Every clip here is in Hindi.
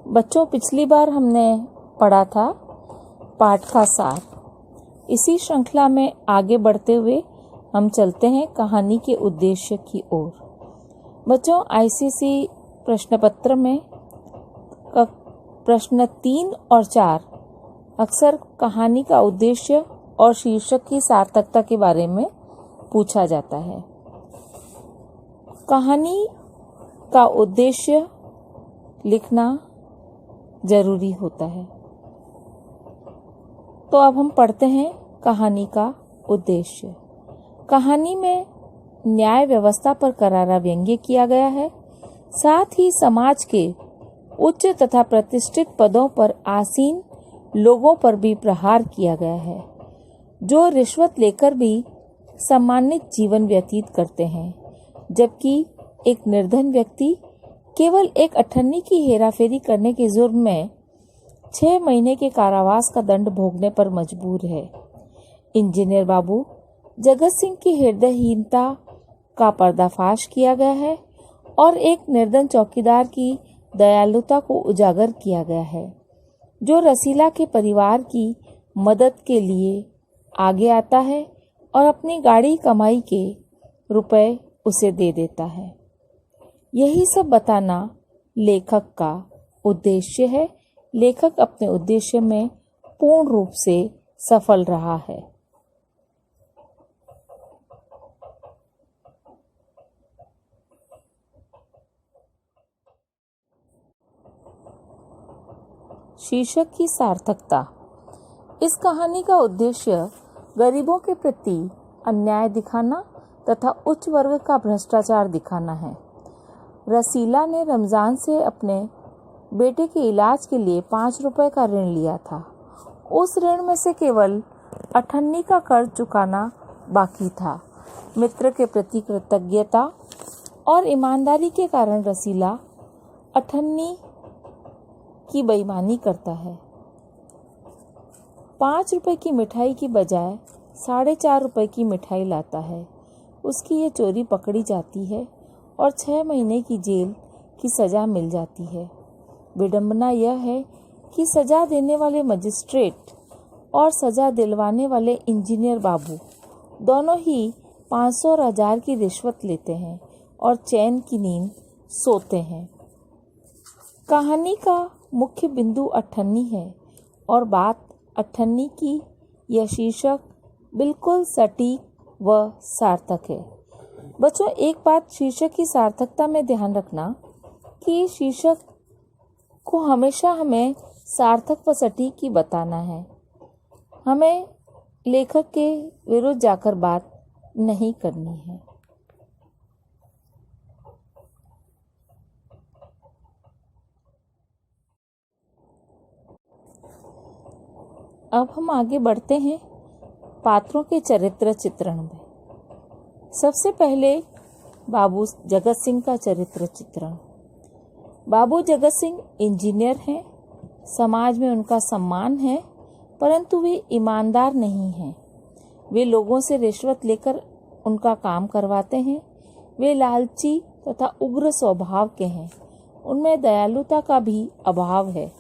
बच्चों, पिछली बार हमने पढ़ा था पाठ का सार। इसी श्रृंखला में आगे बढ़ते हुए हम चलते हैं कहानी के उद्देश्य की ओर। बच्चों, आईसीएसई प्रश्न पत्र में प्रश्न 3 और 4 अक्सर कहानी का उद्देश्य और शीर्षक की सार्थकता के बारे में पूछा जाता है। कहानी का उद्देश्य लिखना जरूरी होता है। तो अब हम पढ़ते हैं कहानी का उद्देश्य। कहानी में न्याय व्यवस्था पर करारा व्यंग्य किया गया है। साथ ही समाज के उच्च तथा प्रतिष्ठित पदों पर आसीन लोगों पर भी प्रहार किया गया है, जो रिश्वत लेकर भी सम्मानित जीवन व्यतीत करते हैं, जबकि एक निर्धन व्यक्ति केवल एक अठन्नी की हेराफेरी करने के जुर्म में 6 महीने के कारावास का दंड भोगने पर मजबूर है। इंजीनियर बाबू जगत सिंह की हृदयहीनता का पर्दाफाश किया गया है और एक निर्धन चौकीदार की दयालुता को उजागर किया गया है, जो रसीला के परिवार की मदद के लिए आगे आता है और अपनी गाड़ी कमाई के रुपए उसे दे देता है। यही सब बताना लेखक का उद्देश्य है। लेखक अपने उद्देश्य में पूर्ण रूप से सफल रहा है। शीर्षक की सार्थकता। इस कहानी का उद्देश्य गरीबों के प्रति अन्याय दिखाना तथा उच्च वर्ग का भ्रष्टाचार दिखाना है। रसीला ने रमजान से अपने बेटे के इलाज के लिए 5 रुपए का ऋण लिया था। उस ऋण में से केवल अठन्नी का कर्ज चुकाना बाकी था। मित्र के प्रति कृतज्ञता और ईमानदारी के कारण रसीला अठन्नी की बेईमानी करता है। 5 रुपए की मिठाई की बजाय 4.5 रुपए की मिठाई लाता है। उसकी ये चोरी पकड़ी जाती है और 6 महीने की जेल की सजा मिल जाती है। विडंबना यह है कि सजा देने वाले मजिस्ट्रेट और सजा दिलवाने वाले इंजीनियर बाबू दोनों ही 500 और 1000 की रिश्वत लेते हैं और चैन की नींद सोते हैं। कहानी का मुख्य बिंदु अठन्नी है और बात अठन्नी की यह शीर्षक बिल्कुल सटीक व सार्थक है। बच्चों, एक बात शीर्षक की सार्थकता में ध्यान रखना कि शीर्षक को हमेशा हमें सार्थक व सटीक ही बताना है। हमें लेखक के विरुद्ध जाकर बात नहीं करनी है। अब हम आगे बढ़ते हैं पात्रों के चरित्र चित्रण में। सबसे पहले बाबू जगत सिंह का चरित्र चित्रण। बाबू जगत सिंह इंजीनियर हैं। समाज में उनका सम्मान है, परंतु वे ईमानदार नहीं हैं। वे लोगों से रिश्वत लेकर उनका काम करवाते हैं। वे लालची तथा उग्र स्वभाव के हैं। उनमें दयालुता का भी अभाव है।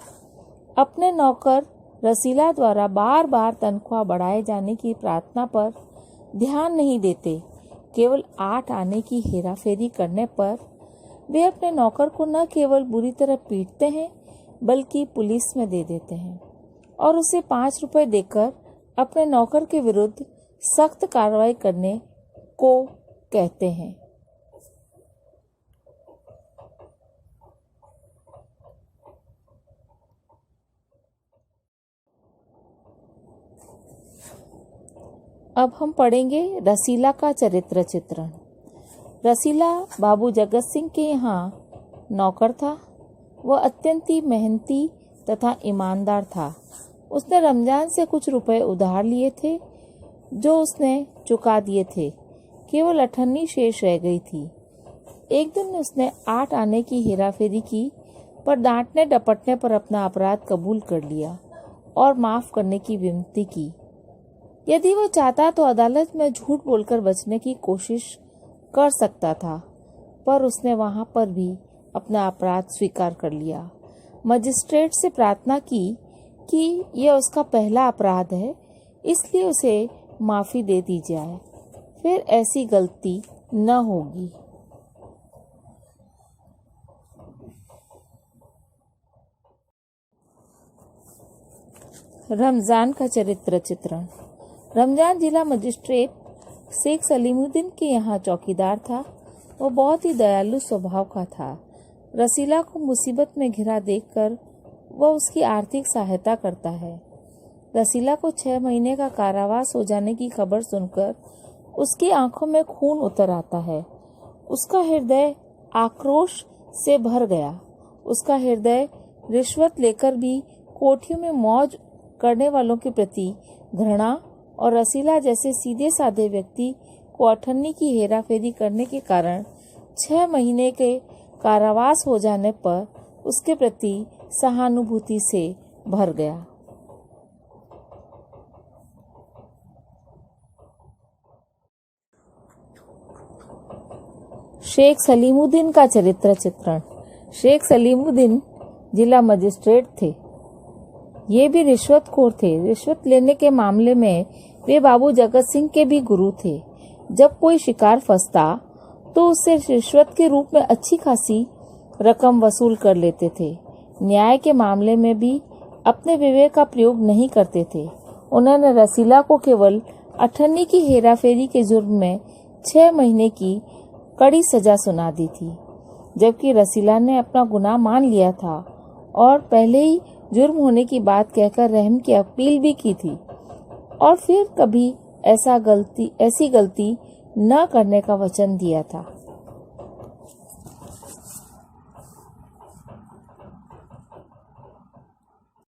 अपने नौकर रसीला द्वारा बार बार तनख्वाह बढ़ाए जाने की प्रार्थना पर ध्यान नहीं देते। केवल 8 आने की हेराफेरी करने पर वे अपने नौकर को न केवल बुरी तरह पीटते हैं, बल्कि पुलिस में दे देते हैं और उसे 5 रुपए देकर अपने नौकर के विरुद्ध सख्त कार्रवाई करने को कहते हैं। अब हम पढ़ेंगे रसीला का चरित्र चित्रण। रसीला बाबू जगत सिंह के यहाँ नौकर था। वह अत्यंत ही मेहनती तथा ईमानदार था। उसने रमजान से कुछ रुपए उधार लिए थे, जो उसने चुका दिए थे। केवल अठन्नी शेष रह गई थी। एक दिन उसने 8 आने की हेराफेरी की, पर डांटने डपटने पर अपना अपराध कबूल कर लिया और माफ करने की विनती की। यदि वो चाहता तो अदालत में झूठ बोलकर बचने की कोशिश कर सकता था, पर उसने वहां पर भी अपना अपराध स्वीकार कर लिया। मजिस्ट्रेट से प्रार्थना की कि यह उसका पहला अपराध है, इसलिए उसे माफ़ी दे दी जाए, फिर ऐसी गलती न होगी। रमजान का चरित्र चित्रण। रमजान जिला मजिस्ट्रेट शेख सलीमुद्दीन के यहाँ चौकीदार था। वो बहुत ही दयालु स्वभाव का था। रसीला को मुसीबत में घिरा देखकर वह उसकी आर्थिक सहायता करता है। रसीला को 6 महीने का कारावास हो जाने की खबर सुनकर उसकी आंखों में खून उतर आता है। उसका हृदय आक्रोश से भर गया। उसका हृदय रिश्वत लेकर भी कोठियों में मौज करने वालों के प्रति घृणा और रसीला जैसे सीधे साधे व्यक्ति को अठन्नी की हेराफेरी करने के कारण 6 महीने के कारावास हो जाने पर उसके प्रति सहानुभूति से भर गया। शेख सलीमुद्दीन का चरित्र चित्रण। शेख सलीमुद्दीन जिला मजिस्ट्रेट थे। ये भी रिश्वतखोर थे। रिश्वत लेने के मामले में वे बाबू जगत सिंह के भी गुरु थे। जब कोई शिकार फंसता तो उससे रिश्वत के रूप में अच्छी खासी रकम वसूल कर लेते थे। न्याय के मामले में भी अपने विवेक का प्रयोग नहीं करते थे। उन्होंने रसीला को केवल अठन्नी की हेराफेरी के जुर्म में 6 महीने की कड़ी सजा सुना दी थी, जबकि रसीला ने अपना गुनाह मान लिया था और पहले ही जुर्म होने की बात कहकर रहम की अपील भी की थी और फिर कभी ऐसी गलती न करने का वचन दिया था।